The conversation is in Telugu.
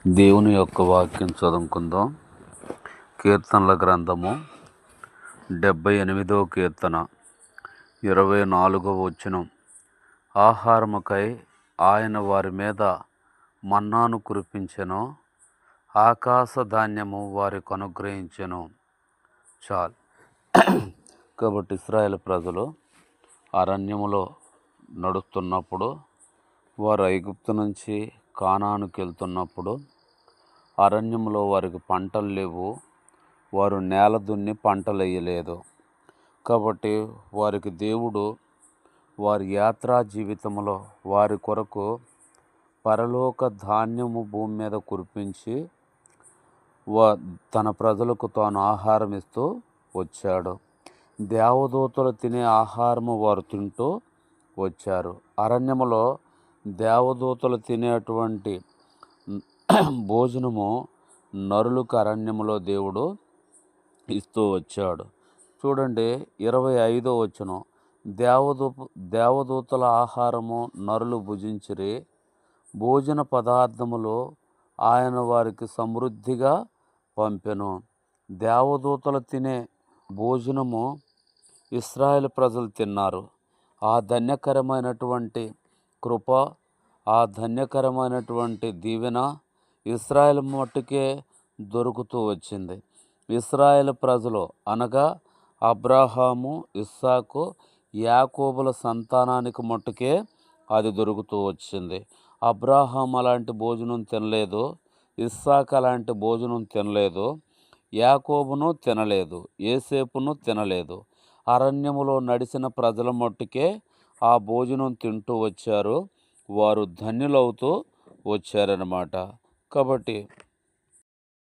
దేవుని యొక్క వాక్యం చదువుకుందాం. కీర్తనల గ్రంథము 78వ కీర్తన 24వ వచనం. ఆహారముకై ఆయన వారి మీద మన్నాను కురిపించెను, ఆకాశ ధాన్యము వారికి అనుగ్రహించెను. చాలు. కాబట్టి ఇశ్రాయేలు ప్రజలు అరణ్యములో నడుస్తున్నప్పుడు, వారు ఐగుప్తు నుంచి కానానుకి వెళ్తున్నప్పుడు అరణ్యంలో వారికి పంటలు లేవు, వారు నేల దున్ని పంటలు వేయలేదు. కాబట్టి వారికి దేవుడు వారి యాత్రా జీవితంలో వారి కొరకు పరలోక ధాన్యము భూమి మీద కురిపించి తన ప్రజలకు తాను ఆహారం ఇస్తూ వచ్చాడు. దేవదూతలు తినే ఆహారము వారు తింటూ వచ్చారు. అరణ్యములో దేవదూతలు తినేటువంటి భోజనము నరులకు అరణ్యములో దేవుడు ఇస్తూ వచ్చాడు. చూడండి, 25వ వచనం. దేవదూతల ఆహారము నరులు భుజించిరి, భోజన పదార్థములు ఆయన వారికి సమృద్ధిగా పంపెను. దేవదూతలు తినే భోజనము ఇశ్రాయేలు ప్రజలు తిన్నారు. ఆ ధన్యకరమైనటువంటి కృప, ఆ ధన్యకరమైనటువంటి దీవెన ఇశ్రాయేలు మట్టుకే దొరుకుతూ వచ్చింది. ఇశ్రాయేలు ప్రజలు అనగా అబ్రాహాము, ఇస్సాకు, యాకోబుల సంతానానికి మట్టుకే అది దొరుకుతూ వచ్చింది. అబ్రాహాం అలాంటి భోజనం తినలేదు, ఇస్సాకు అలాంటి భోజనం తినలేదు, యాకోబును తినలేదు, యోసేపును తినలేదు. అరణ్యములో నడిచిన ప్రజల మట్టుకే ఆ భోజనం తింటూ వచ్చారు. వారు ధన్యులవుతూ వచ్చారన్నమాట. కాబట్టి